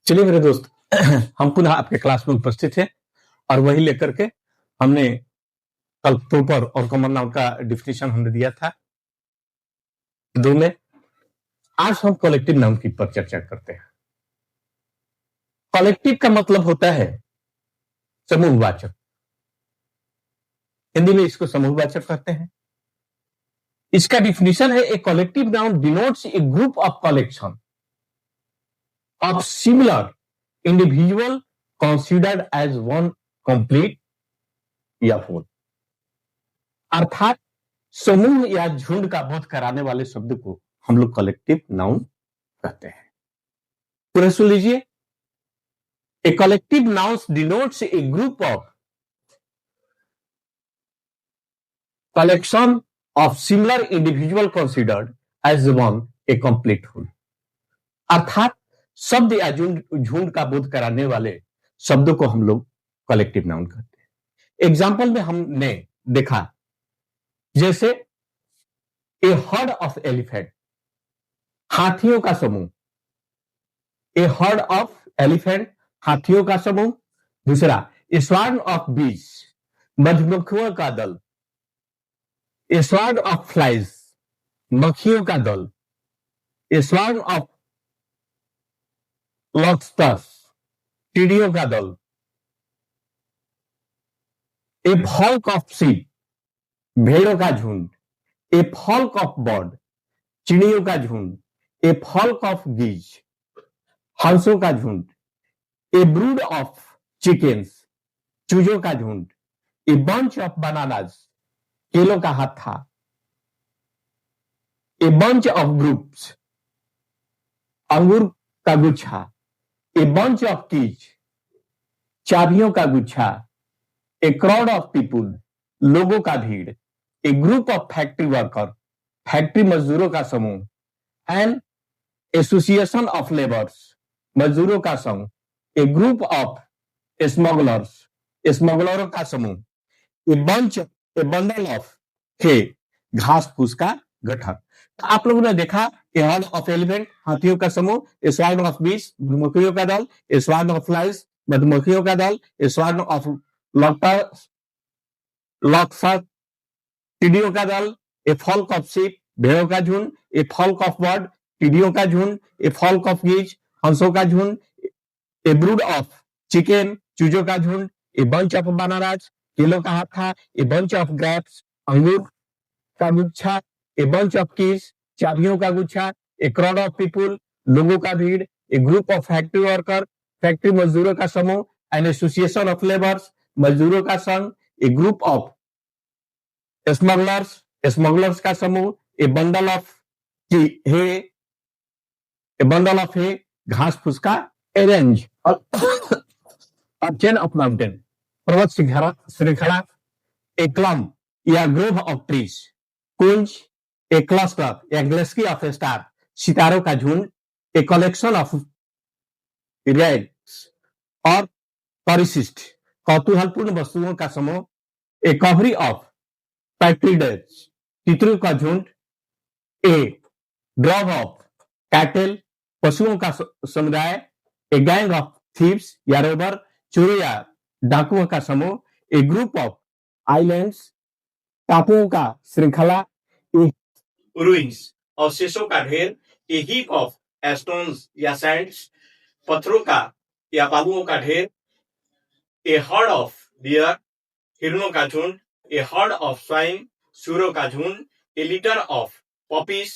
चलिए मेरे दोस्त हम पुनः आपके क्लास में उपस्थित हैं और वही लेकर के हमने कल प्रॉपर और कॉमन नाउन का डिफिनेशन हमने दिया था दो में। आज हम कलेक्टिव नाउन की पर चर्चा करते हैं। कलेक्टिव का मतलब होता है समूहवाचक। हिंदी में इसको समूहवाचक कहते हैं। इसका डिफिनेशन है ए collective noun denotes a group of collection of similar individual considered as one complete या फुल। अर्थात समूह या झुंड का बोध कराने वाले शब्द को हम लोग कलेक्टिव नाउन कहते हैं। पूरा सुन लीजिए। A collective noun denotes a group of collection of similar individual considered as one a complete whole. अर्थात शब्द या झुंड का बोध कराने वाले शब्दों को हम लोग कलेक्टिव नाउन कहते हैं। एग्जाम्पल में हमने देखा जैसे ए हर्ड ऑफ एलिफेंट, हाथियों का समूह। ए हर्ड ऑफ एलिफेंट, हाथियों का समूह। दूसरा ए स्वार्म ऑफ बीज, मधुमक्खियों का दल। ए स्वार्म ऑफ फ्लाइज, मक्खियों का दल। ए स्वार्म ऑफ लॉबस्टर्स, चिड़ियों का दल। ए फ्लॉक ऑफ शीप, भेड़ों का झुंड। ए फ्लॉक ऑफ बर्ड, चिड़ियों का झुंड। ए फ्लॉक ऑफ गीज, हंसों का झुंड। ए ब्रूड ऑफ चिकन्स, चूजों का झुंड। ए बंच ऑफ बनानास, केलों का हाथा। ए बंच ऑफ ग्रुप्स, अंगूर का गुच्छा। ए बंच ऑफ कीज, चाबियों का गुच्छा। ए क्राउड ऑफ पीपुल, लोगों का भीड़। A group of factory worker, factory मजदूरों का समूह। एंड एसोसिएशन ऑफ लेबर्स, मजदूरों का संघ। ए ग्रुप ऑफ स्मगलर्स, स्मगलरों का समूह। ए बंडल ऑफ हे, घास फूस का गठन। तो आप लोगों ने देखा ए हर्ड ऑफ एलिफेंट, हाथियों का समूह। ए स्वार्म ऑफ बीज, मधुमक्खियों का दल। ए स्वार्म ऑफ फ्लाइज, मधुमक्खियों का दल। ए स्वार्म ऑफ लॉक्सर, टिड्डियों का दल। ए फ्लॉक ऑफ शीप, भेड़ों का झुंड। ए फ्लॉक ऑफ बर्ड, टिड्डियों का झुंड। ए फ्लॉक ऑफ गीज, हंसों का झुंड। ए ब्रूड ऑफ चिकन, चूजों का झुंड। ए बंच ऑफ बनानास, केलों का हाथा। ए बंच ऑफ ग्रेप्स, अंगूर का गुच्छा। ए बंच ऑफ कीज, चाबियों का गुच्छा। ए क्राउड ऑफ पीपुल, लोगों का भीड़। A group of factory worker, factory मजदूरों का समूह। एन एसोसिएशन ऑफ लेबर्स, मजदूरों का संघ। A group of smugglers, smugglers का समूह। A bundle of hay, a bundle of hay, घास फूस का। ए रेंज और चेन ऑफ माउंटेन, पर्वत श्रृंखला। ए क्लम्प या ग्रोव ऑफ ट्रीज, कुंज। ए क्लस्टर या गैलेक्सी ऑफ स्टार, सितारों का झुंड। ए कलेक्शन ऑफ रैग्स और परिशिष्ट, कौतूहलपूर्ण वस्तुओं का समूह। ए कवरी ऑफ पैट्रिडेज, तितलियों का झुंड। ए ड्रॉव ऑफ कैटल, पशुओं का समुदाय। ए गैंग ऑफ थीव्स या रोबर, चोरों या डाकुओं का समूह। ए ग्रुप ऑफ आइलैंड्स, टापुओं का श्रृंखला। ए रूइंस, अवशेषों का ढेर। ए हीप ऑफ स्टोन्स या सैंड्स, पत्थरों का या बालुओं का ढेर। ए हर्ड ऑफ डियर, हिरणों का झुंड। ए हर्ड ऑफ स्वाइन, सूरों का झुंड। ए लिटर ऑफ पपीज,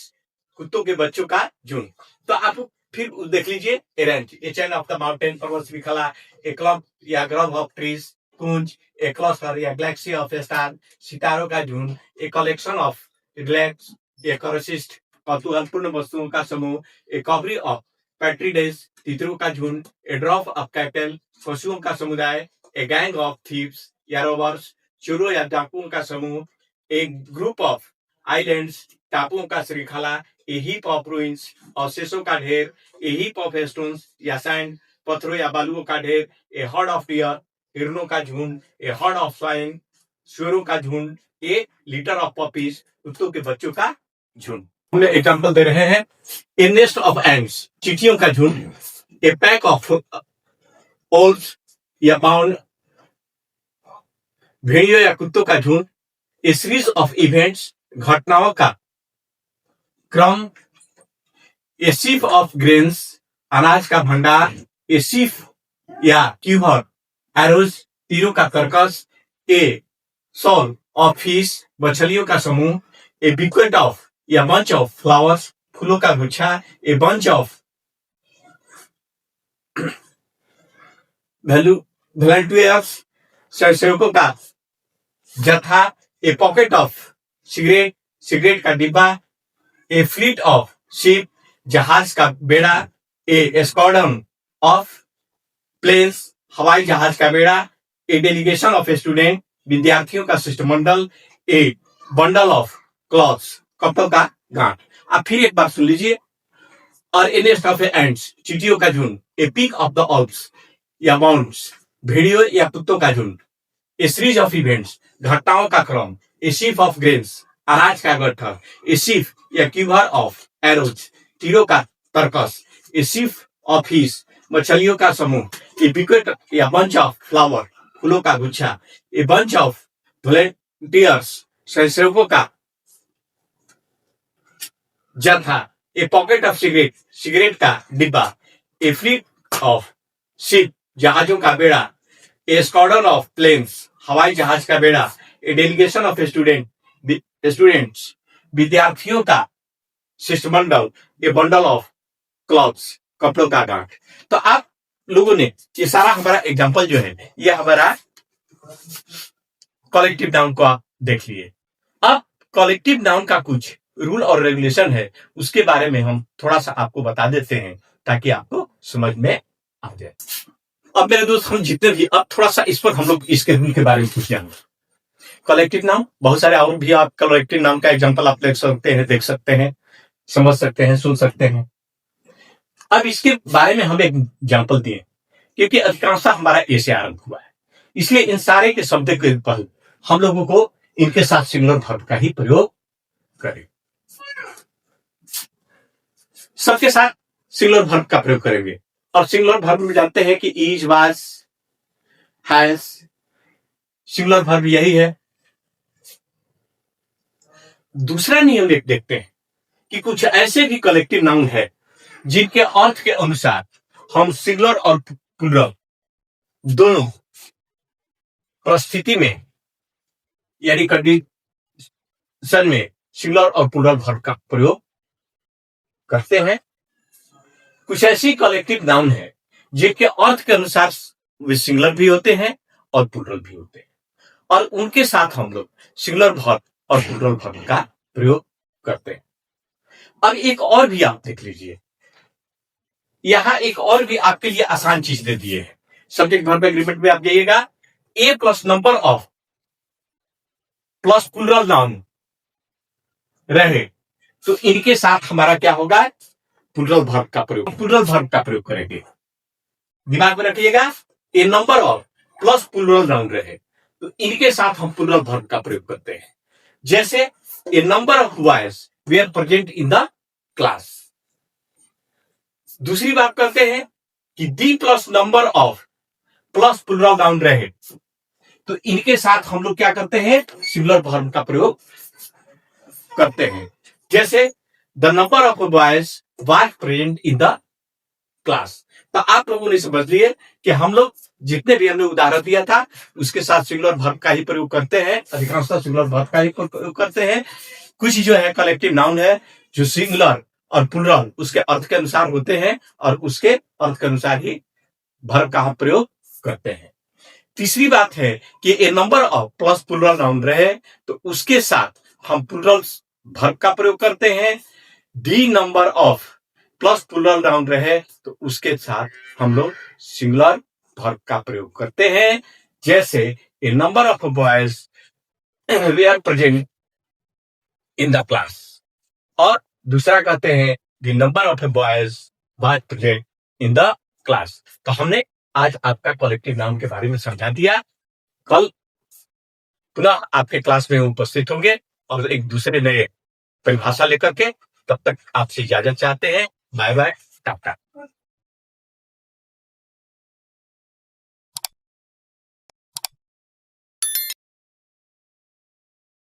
कुत्तों के बच्चों का झुंड। तो आप फिर देख लीजिए। ए range, A chain of the mountain, पर्वत श्रृंखला। ए क्लम्प या ग्रोव ऑफ ट्रीज, कुंज। ए क्लस्टर या गैलेक्सी ऑफ स्टार, सितारों का झुंड। ए कलेक्शन ऑफ रिलैक्स, ए करोसिस्ट, कौतूहलपूर्ण वस्तुओं का समूह। ए कवरी ऑफ पैट्रिडेज, तितरों का झुंड। ए ड्रॉव ऑफ कैटल, पशुओं का समुदाय। ए गैंग ऑफ थीव्स या रोबर्स, चोरों या डाकुओं का समूह। ए ग्रुप ऑफ आइलैंड्स, टापुओं का श्रृंखला। ए हीप ऑफ रूइंस, अवशेषों का ढेर। ए हीप ऑफ स्टोन्स या सैंड, पत्थरों या बालुओं का ढेर। ए हर्ड ऑफ डियर, हिरणों का झुंड। ए हर्ड ऑफ स्वाइन, सूरों का झुंड। ए लिटर ऑफ पपीज, कुत्तों के बच्चों का झुंड। हमने एग्जांपल दे रहे हैं। ए नेस्ट ऑफ एंड्स, चींटियों का झुंड। ए पैक ऑफ wolves या बाउंड, भेड़ियों या कुत्तों का झुंड, ए सीरीज ऑफ इवेंट्स, घटनाओं का क्रम, ए शीफ ऑफ ग्रेन्स, अनाज का भंडार, ए शीफ या क्यूबर, एरोज, तीरों का कर्कश, ए सॉल ऑफ फिश, मछलियों का समूह, ए बिक्वेट ऑफ या बंच ऑफ फ्लावर्स, फूलों का गुच्छा, ए बंच ऑफ वॉलंटियर्स, स्वयंसेवकों का जथा, ए पॉकेट ऑफ सिगरेट, सिगरेट का डिब्बा, ए फ्लीट ऑफ शिप, जहाज का बेड़ा, ए स्क्वाड्रन ऑफ प्लेन्स, हवाई जहाज का बेड़ा, ए डेलीगेशन ऑफ स्टूडेंट, विद्यार्थियों का शिष्टमंडल, ए बंडल ऑफ क्लॉथ्स, कपड़ों का गांठ। आप फिर एक बार सुन लीजिए। और ए नेस्ट ऑफ एंड्स, चींटियों का झुंड, a peak of the Alps या माउंट्स, भेड़ियों या कुत्तों का झुंड, ए सीरीज ऑफ इवेंट्स, घटनाओं का क्रम, ए शीफ ऑफ ग्रेन्स, अनाज का गट्ठर, ए शीफ या क्यूबर ऑफ एरोज, तीरों का तरकस, ए शीफ ऑफ फिश, मछलियों का समूह, ए बिक्वेट या बंच ऑफ फ्लावर, फूलों का गुच्छा, ए बंच ऑफ वॉलंटियर्स, स्वयंसेवकों का जथा, ए पॉकेट ऑफ सिगरेट, सिगरेट का डिब्बा, ए फ्लीट ऑफ शिप, जहाजों का बेड़ा, ए स्क्वाड्रन ऑफ प्लेन्स, हवाई जहाज का बेड़ा, ए डेलीगेशन ऑफ स्टूडेंट्स, विद्यार्थियों का शिष्टमंडल, ए बंडल ऑफ क्लॉथ्स, कपड़ों का गांठ। तो आप लोगों ने ये सारा हमारा एग्जांपल जो है ये हमारा कलेक्टिव नाउन को आप देख लिए। अब कलेक्टिव नाउन का कुछ रूल और रेगुलेशन है, उसके बारे में हम थोड़ा सा आपको बता देते हैं ताकि आपको समझ में आ जाए। अब मेरे दोस्त हम जितने भी, अब थोड़ा सा इस पर हम लोग इसके रूल के बारे में कुछ जानेंगे। कलेक्टिव नाउन बहुत सारे और भी आप कलेक्टिव नाउन का एग्जांपल आप देख सकते हैं, समझ सकते हैं, सुन सकते हैं। अब इसके बारे में हम एक एग्जांपल दिए क्योंकि अधिकांशतः हमारा ए से आरंभ हुआ है, इसलिए इन सारे के शब्द के पहले हम लोगों को इनके साथ सिंगुलर वर्ब का ही प्रयोग करें। सबके साथ सिंगुलर वर्ब का प्रयोग करेंगे और सिंगुलर वर्ब में जानते हैं कि is, was, has, singular verb यही है। दूसरा नियम एक देखते हैं कि कुछ ऐसे भी कलेक्टिव नाउन है जिनके अर्थ के अनुसार हम सिंगुलर और प्लूरल दोनों परिस्थिति में यानी कंडीशन में सिंगुलर और प्लूरल वर्ब का प्रयोग करते हैं। कुछ ऐसी कलेक्टिव नाउन है जिनके अर्थ के अनुसार वे सिंगुलर भी होते हैं और प्लूरल भी होते हैं और उनके साथ हम लोग सिंगुलर वर्ब और प्लूरल वर्ब का प्रयोग करते हैं। अब एक और भी आप देख लीजिए, यहां एक और भी आपके लिए आसान चीज दे दिए है। सब्जेक्ट वर्ब एग्रीमेंट में आप जाइएगा, a plus number of plus plural noun रहे तो इनके साथ हमारा क्या होगा, प्लूरल वर्ब का प्रयोग, प्लूरल वर्ब का प्रयोग करेंगे। दिमाग में रखिएगा, a number of plus plural noun रहे तो इनके साथ हम प्लूरल वर्ब का प्रयोग करते हैं। जैसे a number of boys were present in the class. दूसरी बात करते हैं कि the plus number of plus plural noun रहे तो इनके साथ हम लोग क्या करते हैं, सिंगुलर वर्ब का प्रयोग करते हैं। जैसे the number of boys were present in the class. तो आप लोगों ने समझ लिए कि हम लोग जितने भी हमने उदाहरण दिया था उसके साथ सिंगुलर वर्ब का ही प्रयोग करते हैं, अधिकांशतः सिंगुलर वर्ब का ही प्रयोग करते हैं। कुछ जो है कलेक्टिव नाउन है जो सिंगुलर और प्लूरल उसके अर्थ के अनुसार होते हैं और उसके अर्थ के अनुसार ही वर्ब का हम प्रयोग करते हैं। तीसरी बात है कि a number of plus plural noun रहे तो उसके साथ हम प्लूरल वर्ब का प्रयोग करते हैं। The number of plus plural noun रहे तो उसके साथ हम लोग सिंगुलर वर्ब का प्रयोग करते हैं। जैसे a number of boys were present in the class, और दूसरा कहते हैं the number of boys were present in the class. तो हमने आज आपका कलेक्टिव नाउन के बारे में समझा दिया। कल पुनः आपके क्लास में उपस्थित होंगे और एक दूसरे नए परिभाषा लेकर के। तब तक आपसे इजाजत चाहते हैं। Bye bye, Tata.